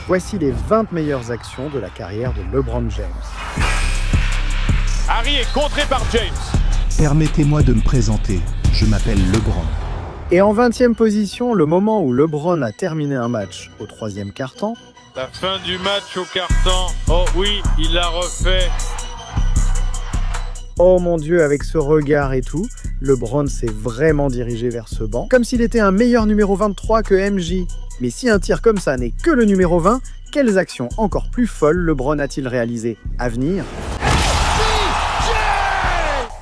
Voici les 20 meilleures actions de la carrière de LeBron James. Harry est contré par James. Permettez-moi de me présenter, je m'appelle LeBron. Et en 20e position, le moment où LeBron a terminé un match au 3e quart-temps. La fin du match au quart-temps. Oh oui, il l'a refait. Oh mon Dieu, avec ce regard et tout, LeBron s'est vraiment dirigé vers ce banc, comme s'il était un meilleur numéro 23 que MJ. Mais si un tir comme ça n'est que le numéro 20, quelles actions encore plus folles LeBron a-t-il réalisées à venir?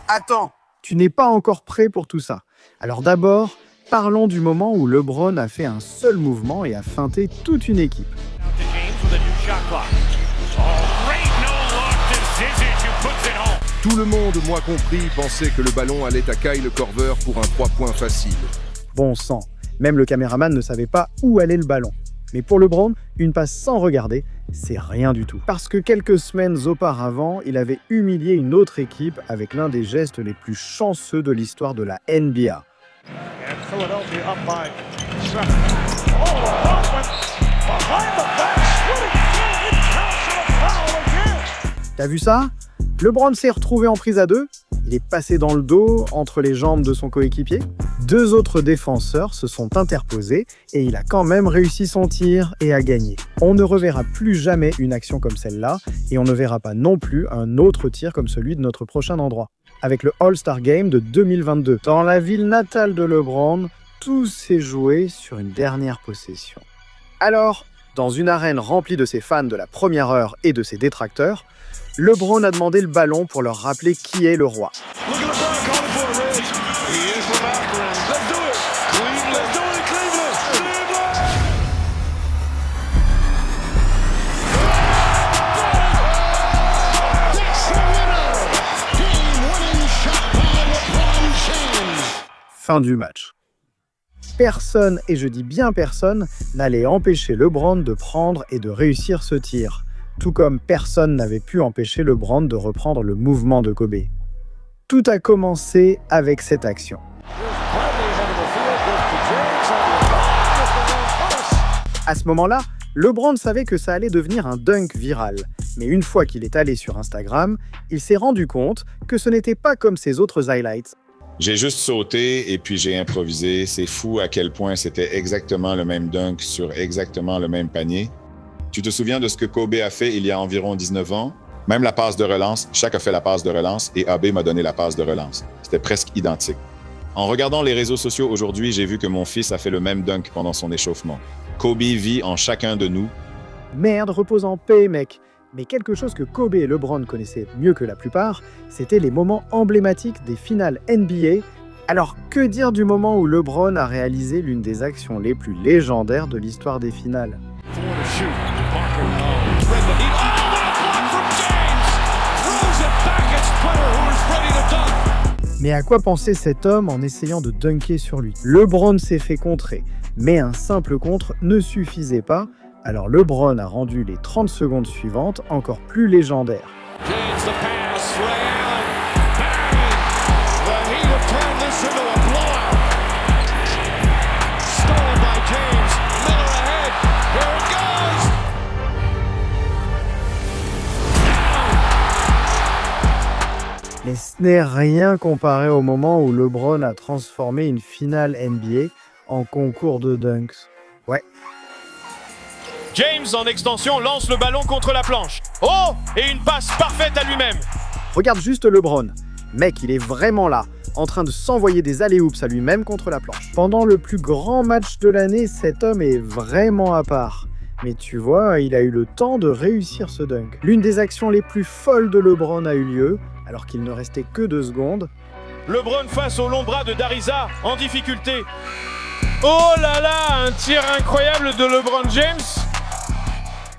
Attends, tu n'es pas encore prêt pour tout ça. Alors d'abord, parlons du moment où LeBron a fait un seul mouvement et a feinté toute une équipe. Tout le monde, moi compris, pensait que le ballon allait à Kyle Korver pour un 3 points facile. Bon sang, même le caméraman ne savait pas où allait le ballon. Mais pour LeBron, une passe sans regarder, c'est rien du tout. Parce que quelques semaines auparavant, il avait humilié une autre équipe avec l'un des gestes les plus chanceux de l'histoire de la NBA. T'as vu ça? LeBron s'est retrouvé en prise à deux. Il est passé dans le dos, entre les jambes de son coéquipier. Deux autres défenseurs se sont interposés et il a quand même réussi son tir et a gagné. On ne reverra plus jamais une action comme celle-là et on ne verra pas non plus un autre tir comme celui de notre prochain endroit. Avec le All-Star Game de 2022. Dans la ville natale de LeBron, tout s'est joué sur une dernière possession. Alors, dans une arène remplie de ses fans de la première heure et de ses détracteurs, LeBron a demandé le ballon pour leur rappeler qui est le roi. Fin du match. Personne, et je dis bien personne, n'allait empêcher LeBron de prendre et de réussir ce tir. Tout comme personne n'avait pu empêcher LeBron de reprendre le mouvement de Kobe. Tout a commencé avec cette action. À ce moment-là, LeBron savait que ça allait devenir un dunk viral. Mais une fois qu'il est allé sur Instagram, il s'est rendu compte que ce n'était pas comme ses autres highlights. J'ai juste sauté et puis j'ai improvisé. C'est fou à quel point c'était exactement le même dunk sur exactement le même panier. Tu te souviens de ce que Kobe a fait il y a environ 19 ans? Même la passe de relance, Shaq a fait la passe de relance et AB m'a donné la passe de relance. C'était presque identique. En regardant les réseaux sociaux aujourd'hui, j'ai vu que mon fils a fait le même dunk pendant son échauffement. Kobe vit en chacun de nous. Merde, repose en paix, mec. Mais quelque chose que Kobe et LeBron connaissaient mieux que la plupart, c'était les moments emblématiques des finales NBA. Alors, que dire du moment où LeBron a réalisé l'une des actions les plus légendaires de l'histoire des finales? Mais à quoi pensait cet homme en essayant de dunker sur lui? LeBron s'est fait contrer, mais un simple contre ne suffisait pas, alors LeBron a rendu les 30 secondes suivantes encore plus légendaires. Mais ce n'est rien comparé au moment où LeBron a transformé une finale NBA en concours de dunks. Ouais. James, en extension, lance le ballon contre la planche. Oh! Et une passe parfaite à lui-même. Regarde juste LeBron. Mec, il est vraiment là, en train de s'envoyer des alley-oops à lui-même contre la planche. Pendant le plus grand match de l'année, cet homme est vraiment à part. Mais tu vois, il a eu le temps de réussir ce dunk. L'une des actions les plus folles de LeBron a eu lieu, alors qu'il ne restait que 2 secondes. LeBron face au long bras de Dariza, en difficulté. Oh là là, un tir incroyable de LeBron James.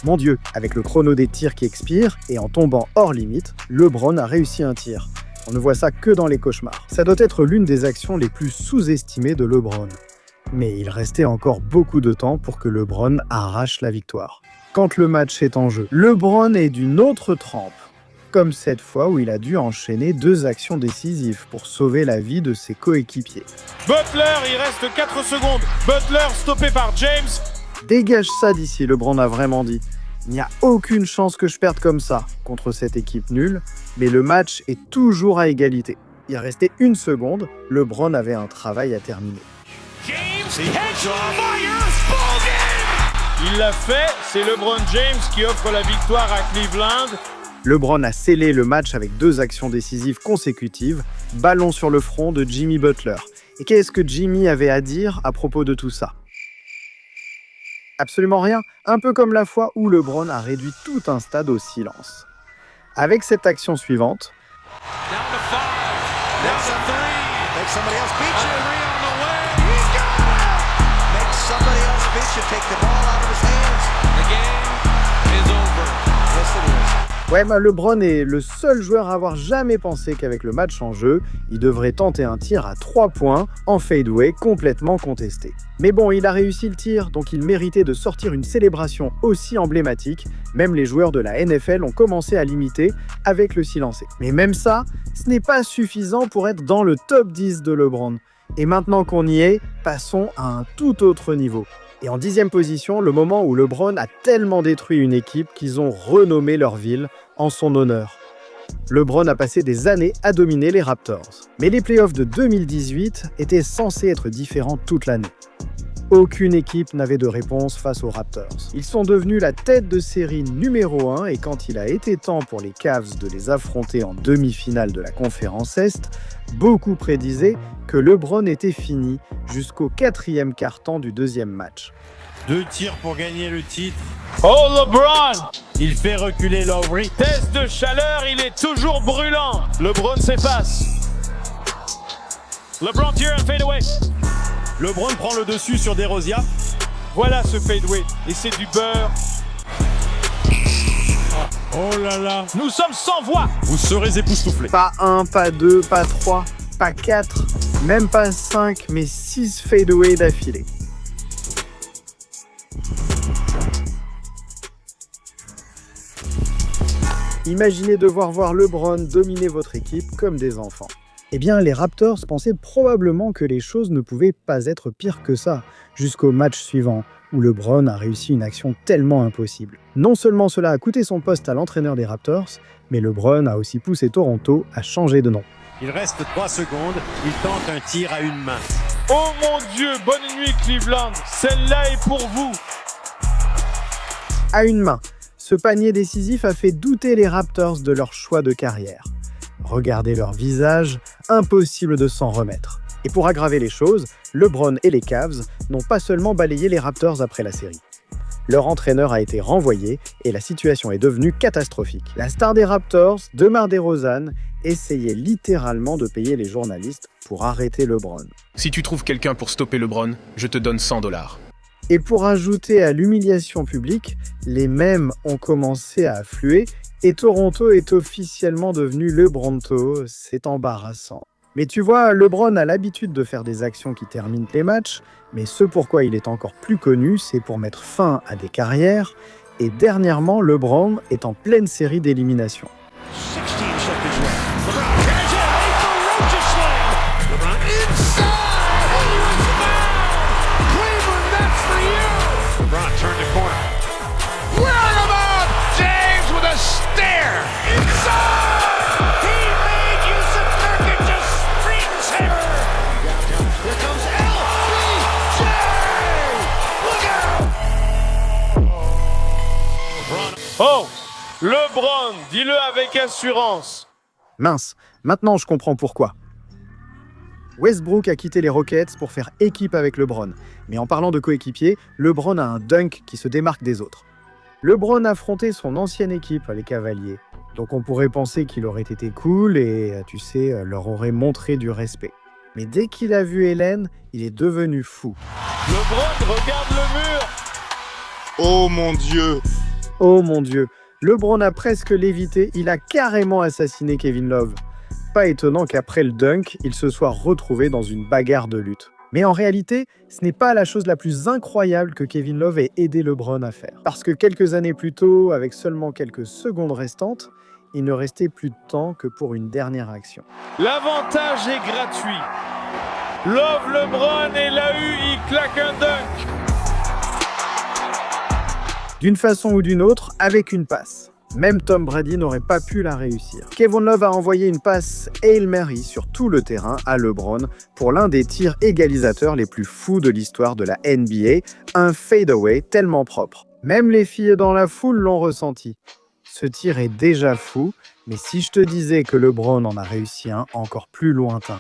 Mon Dieu, avec le chrono des tirs qui expire, et en tombant hors limite, LeBron a réussi un tir. On ne voit ça que dans les cauchemars. Ça doit être l'une des actions les plus sous-estimées de LeBron. Mais il restait encore beaucoup de temps pour que LeBron arrache la victoire. Quand le match est en jeu, LeBron est d'une autre trempe. Comme cette fois où il a dû enchaîner 2 actions décisives pour sauver la vie de ses coéquipiers. Butler, il reste 4 secondes. Butler stoppé par James. Dégage ça d'ici, LeBron a vraiment dit. Il n'y a aucune chance que je perde comme ça contre cette équipe nulle, mais le match est toujours à égalité. Il restait 1 seconde, LeBron avait un travail à terminer. Il l'a fait, c'est LeBron James qui offre la victoire à Cleveland. LeBron a scellé le match avec 2 actions décisives consécutives, ballon sur le front de Jimmy Butler. Et qu'est-ce que Jimmy avait à dire à propos de tout ça? Absolument rien, un peu comme la fois où LeBron a réduit tout un stade au silence. Avec cette action suivante, ouais, mais LeBron est le seul joueur à avoir jamais pensé qu'avec le match en jeu, il devrait tenter un tir à 3 points en fadeaway complètement contesté. Mais bon, il a réussi le tir, donc il méritait de sortir une célébration aussi emblématique. Même les joueurs de la NFL ont commencé à l'imiter avec le silencé. Mais même ça, ce n'est pas suffisant pour être dans le top 10 de LeBron. Et maintenant qu'on y est, passons à un tout autre niveau. Et en 10e position, le moment où LeBron a tellement détruit une équipe qu'ils ont renommé leur ville en son honneur. LeBron a passé des années à dominer les Raptors. Mais les playoffs de 2018 étaient censés être différents toute l'année. Aucune équipe n'avait de réponse face aux Raptors. Ils sont devenus la tête de série numéro 1 et quand il a été temps pour les Cavs de les affronter en demi-finale de la conférence Est, beaucoup prédisaient que LeBron était fini jusqu'au 4e quart-temps du 2e match. 2 tirs pour gagner le titre. Oh LeBron! Il fait reculer Lowry. Test de chaleur, il est toujours brûlant. LeBron s'efface. LeBron tire un fadeaway. LeBron prend le dessus sur DeRozan. Voilà ce fadeaway et c'est du beurre. Oh là là. Nous sommes sans voix. Vous serez époustouflés. Pas 1, pas 2, pas 3, pas 4, même pas 5, mais 6 fadeaway d'affilée. Imaginez devoir voir LeBron dominer votre équipe comme des enfants. Eh bien, les Raptors pensaient probablement que les choses ne pouvaient pas être pires que ça, jusqu'au match suivant, où LeBron a réussi une action tellement impossible. Non seulement cela a coûté son poste à l'entraîneur des Raptors, mais LeBron a aussi poussé Toronto à changer de nom. Il reste 3 secondes, il tente un tir à une main. Oh mon Dieu, bonne nuit Cleveland, celle-là est pour vous. À une main, ce panier décisif a fait douter les Raptors de leur choix de carrière. Regardez leur visage, impossible de s'en remettre. Et pour aggraver les choses, LeBron et les Cavs n'ont pas seulement balayé les Raptors après la série. Leur entraîneur a été renvoyé et la situation est devenue catastrophique. La star des Raptors, DeMar DeRozan, essayait littéralement de payer les journalistes pour arrêter LeBron. Si tu trouves quelqu'un pour stopper LeBron, je te donne $100. Et pour ajouter à l'humiliation publique, les mèmes ont commencé à affluer et Toronto est officiellement devenu LeBronto. C'est embarrassant. Mais tu vois, LeBron a l'habitude de faire des actions qui terminent les matchs, mais ce pourquoi il est encore plus connu, c'est pour mettre fin à des carrières. Et dernièrement, LeBron est en pleine série d'élimination. Oh, LeBron, dis-le avec assurance. Mince, maintenant je comprends pourquoi. Westbrook a quitté les Rockets pour faire équipe avec LeBron. Mais en parlant de coéquipier, LeBron a un dunk qui se démarque des autres. LeBron a affronté son ancienne équipe, les Cavaliers. Donc on pourrait penser qu'il aurait été cool et, tu sais, leur aurait montré du respect. Mais dès qu'il a vu Hélène, il est devenu fou. LeBron, regarde le mur. Oh mon Dieu! Oh mon Dieu, LeBron a presque lévité, il a carrément assassiné Kevin Love. Pas étonnant qu'après le dunk, il se soit retrouvé dans une bagarre de lutte. Mais en réalité, ce n'est pas la chose la plus incroyable que Kevin Love ait aidé LeBron à faire. Parce que quelques années plus tôt, avec seulement quelques secondes restantes, il ne restait plus de temps que pour une dernière action. L'avantage est gratuit. Love LeBron et l'a eu, il claque un dunk. d'une façon ou d'une autre, avec une passe. Même Tom Brady n'aurait pas pu la réussir. Kevin Love a envoyé une passe Hail Mary sur tout le terrain à LeBron pour l'un des tirs égalisateurs les plus fous de l'histoire de la NBA, un fadeaway tellement propre. Même les filles dans la foule l'ont ressenti. Ce tir est déjà fou, mais si je te disais que LeBron en a réussi un encore plus lointain.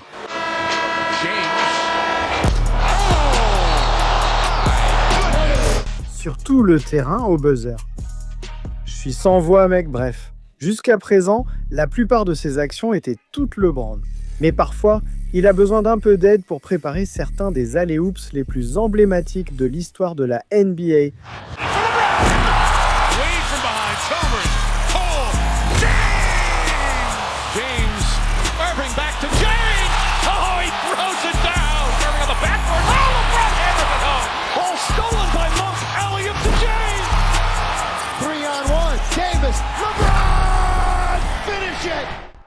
Sur tout le terrain au buzzer. Je suis sans voix, mec, bref. Jusqu'à présent, la plupart de ses actions étaient toutes LeBron. Mais parfois, il a besoin d'un peu d'aide pour préparer certains des alley-oops les plus emblématiques de l'histoire de la NBA.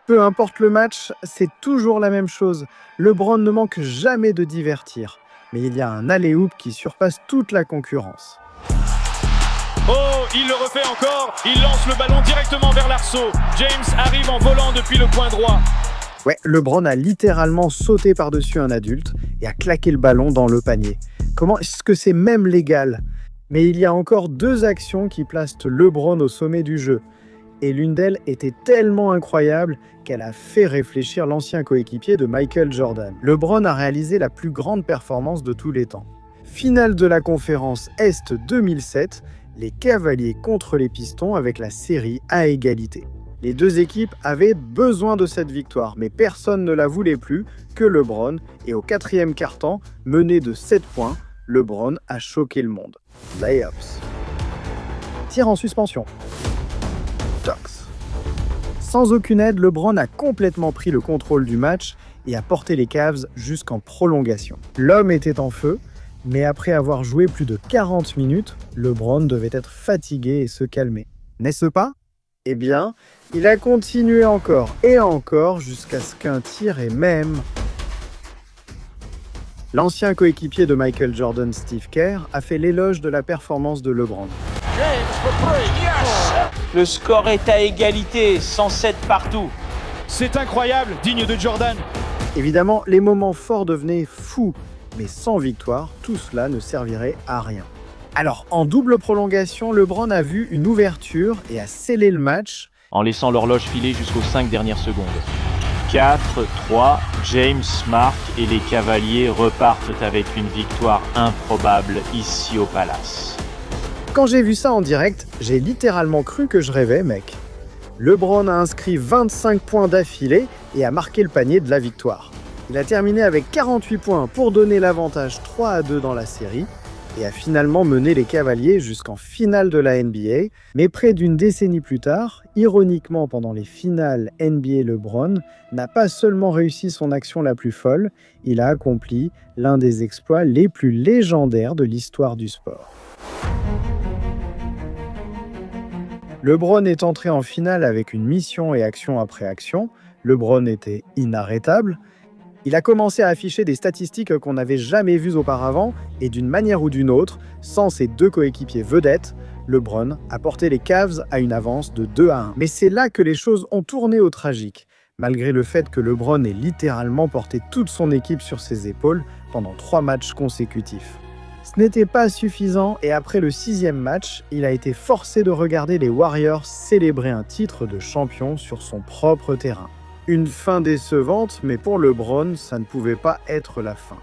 Peu importe le match, c'est toujours la même chose. LeBron ne manque jamais de divertir. Mais il y a un alley-oop qui surpasse toute la concurrence. Oh, il le refait encore. Il lance le ballon directement vers l'arceau. James arrive en volant depuis le coin droit. Ouais, LeBron a littéralement sauté par-dessus un adulte et a claqué le ballon dans le panier. Comment est-ce que c'est même légal? Mais il y a encore 2 actions qui placent LeBron au sommet du jeu. Et l'une d'elles était tellement incroyable qu'elle a fait réfléchir l'ancien coéquipier de Michael Jordan. LeBron a réalisé la plus grande performance de tous les temps. Finale de la conférence Est 2007, les Cavaliers contre les Pistons avec la série à égalité. Les 2 équipes avaient besoin de cette victoire, mais personne ne la voulait plus que LeBron. Et au 4e quart-temps, mené de 7 points, LeBron a choqué le monde. Layups. Tir en suspension. Tox. Sans aucune aide, LeBron a complètement pris le contrôle du match et a porté les Cavs jusqu'en prolongation. L'homme était en feu, mais après avoir joué plus de 40 minutes, LeBron devait être fatigué et se calmer. N'est-ce pas? Eh bien, il a continué encore et encore jusqu'à ce qu'un tir et même... L'ancien coéquipier de Michael Jordan, Steve Kerr, a fait l'éloge de la performance de LeBron. Le score est à égalité, 107 partout. C'est incroyable, digne de Jordan. Évidemment, les moments forts devenaient fous, mais sans victoire, tout cela ne servirait à rien. Alors, en double prolongation, LeBron a vu une ouverture et a scellé le match. En laissant l'horloge filer jusqu'aux 5 dernières secondes. 4-3, James marque et les Cavaliers repartent avec une victoire improbable ici au Palace. Quand j'ai vu ça en direct, j'ai littéralement cru que je rêvais, mec. LeBron a inscrit 25 points d'affilée et a marqué le panier de la victoire. Il a terminé avec 48 points pour donner l'avantage 3-2 dans la série et a finalement mené les Cavaliers jusqu'en finale de la NBA. Mais près d'une décennie plus tard, ironiquement pendant les finales NBA, LeBron n'a pas seulement réussi son action la plus folle, il a accompli l'un des exploits les plus légendaires de l'histoire du sport. LeBron est entré en finale avec une mission et action après action. LeBron était inarrêtable. Il a commencé à afficher des statistiques qu'on n'avait jamais vues auparavant et d'une manière ou d'une autre, sans ses 2 coéquipiers vedettes, LeBron a porté les Cavs à une avance de 2-1. Mais c'est là que les choses ont tourné au tragique, malgré le fait que LeBron ait littéralement porté toute son équipe sur ses épaules pendant 3 matchs consécutifs. Ce n'était pas suffisant et après le 6e match, il a été forcé de regarder les Warriors célébrer un titre de champion sur son propre terrain. Une fin décevante, mais pour LeBron, ça ne pouvait pas être la fin.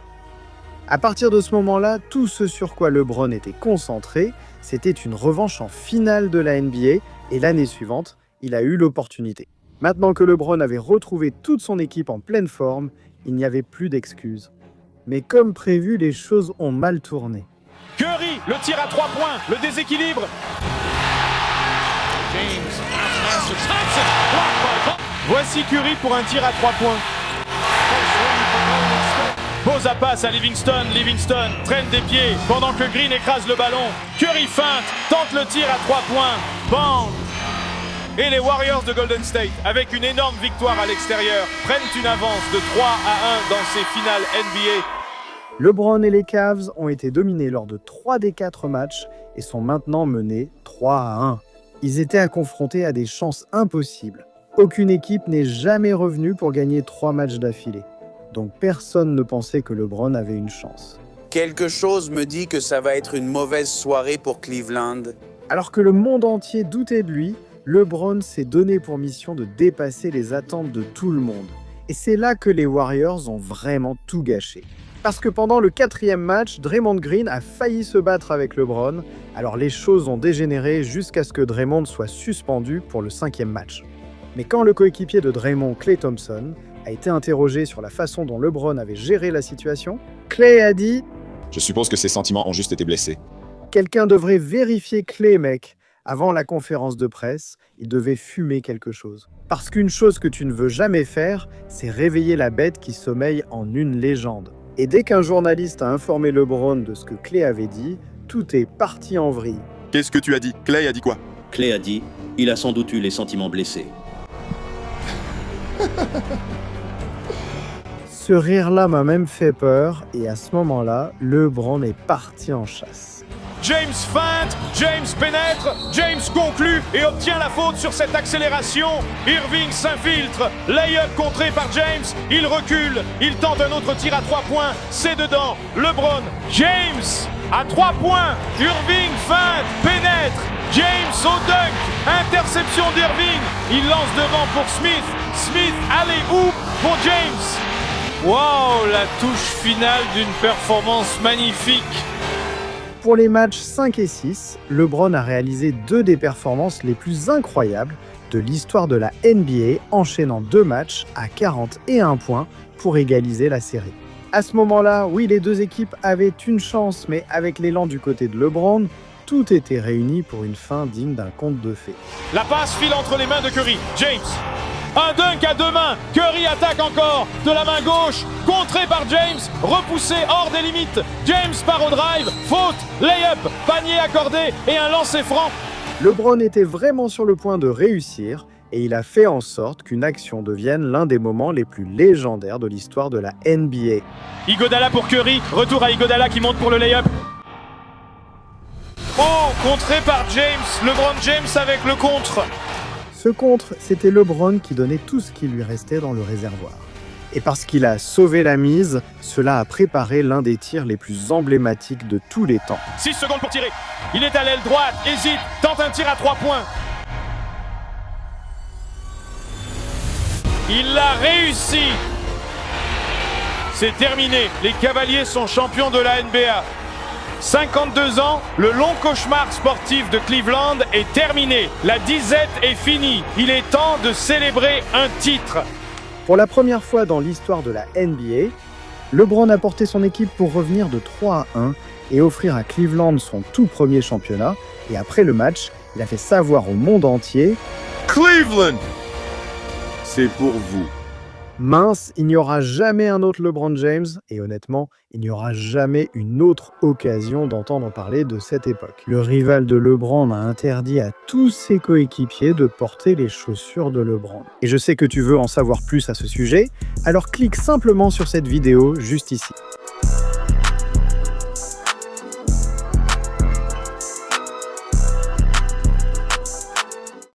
À partir de ce moment-là, tout ce sur quoi LeBron était concentré, c'était une revanche en finale de la NBA et l'année suivante, il a eu l'opportunité. Maintenant que LeBron avait retrouvé toute son équipe en pleine forme, il n'y avait plus d'excuses. Mais comme prévu, les choses ont mal tourné. Curry, le tir à 3 points, le déséquilibre. Voici Curry pour un tir à 3 points. Pose à passe à Livingston. Livingston traîne des pieds pendant que Green écrase le ballon. Curry feinte, tente le tir à 3 points. Bang! Et les Warriors de Golden State, avec une énorme victoire à l'extérieur, prennent une avance de 3-1 dans ces finales NBA. LeBron et les Cavs ont été dominés lors de 3 des 4 matchs et sont maintenant menés 3-1. Ils étaient confrontés à des chances impossibles. Aucune équipe n'est jamais revenue pour gagner 3 matchs d'affilée. Donc personne ne pensait que LeBron avait une chance. Quelque chose me dit que ça va être une mauvaise soirée pour Cleveland. Alors que le monde entier doutait de lui, LeBron s'est donné pour mission de dépasser les attentes de tout le monde. Et c'est là que les Warriors ont vraiment tout gâché. Parce que pendant le 4e match, Draymond Green a failli se battre avec LeBron, alors les choses ont dégénéré jusqu'à ce que Draymond soit suspendu pour le 5e match. Mais quand le coéquipier de Draymond, Klay Thompson, a été interrogé sur la façon dont LeBron avait géré la situation, Klay a dit « Je suppose que ses sentiments ont juste été blessés. Quelqu'un devrait vérifier Klay, mec. Avant la conférence de presse, il devait fumer quelque chose. Parce qu'une chose que tu ne veux jamais faire, c'est réveiller la bête qui sommeille en une légende. » Et dès qu'un journaliste a informé LeBron de ce que Klay avait dit, tout est parti en vrille. Qu'est-ce que tu as dit? Klay a dit quoi? Klay a dit « Il a sans doute eu les sentiments blessés. » Ce rire-là m'a même fait peur, et à ce moment-là, LeBron est parti en chasse. James feinte, James pénètre, James conclut et obtient la faute sur cette accélération. Irving s'infiltre, lay-up contré par James, il recule, il tente un autre tir à 3 points, c'est dedans, LeBron, James à 3 points, Irving feinte, pénètre, James au dunk, interception d'Irving, il lance devant pour Smith, Smith alley-oop pour James. Waouh, la touche finale d'une performance magnifique. Pour les matchs 5 et 6, LeBron a réalisé 2 des performances les plus incroyables de l'histoire de la NBA, enchaînant 2 matchs à 41 points pour égaliser la série. À ce moment-là, oui, les 2 équipes avaient une chance, mais avec l'élan du côté de LeBron, tout était réuni pour une fin digne d'un conte de fées. La passe file entre les mains de Curry, James. Un dunk à 2 mains, Curry attaque encore, de la main gauche, contré par James, repoussé hors des limites, James part au drive, faute, lay-up, panier accordé et un lancer franc. LeBron était vraiment sur le point de réussir et il a fait en sorte qu'une action devienne l'un des moments les plus légendaires de l'histoire de la NBA. Iguodala pour Curry, retour à Iguodala qui monte pour le lay-up. Oh, contré par James, LeBron James avec le contre. Ce contre, c'était LeBron qui donnait tout ce qui lui restait dans le réservoir. Et parce qu'il a sauvé la mise, cela a préparé l'un des tirs les plus emblématiques de tous les temps. 6 secondes pour tirer. Il est à l'aile droite, hésite, tente un tir à 3 points. Il l'a réussi. C'est terminé. Les Cavaliers sont champions de la NBA. 52 ans, le long cauchemar sportif de Cleveland est terminé. La disette est finie. Il est temps de célébrer un titre. Pour la première fois dans l'histoire de la NBA, LeBron a porté son équipe pour revenir de 3-1 et offrir à Cleveland son tout premier championnat. Et après le match, il a fait savoir au monde entier « Cleveland, c'est pour vous ». Mince, il n'y aura jamais un autre LeBron James, et honnêtement, il n'y aura jamais une autre occasion d'entendre parler de cette époque. Le rival de LeBron a interdit à tous ses coéquipiers de porter les chaussures de LeBron. Et je sais que tu veux en savoir plus à ce sujet, alors clique simplement sur cette vidéo juste ici.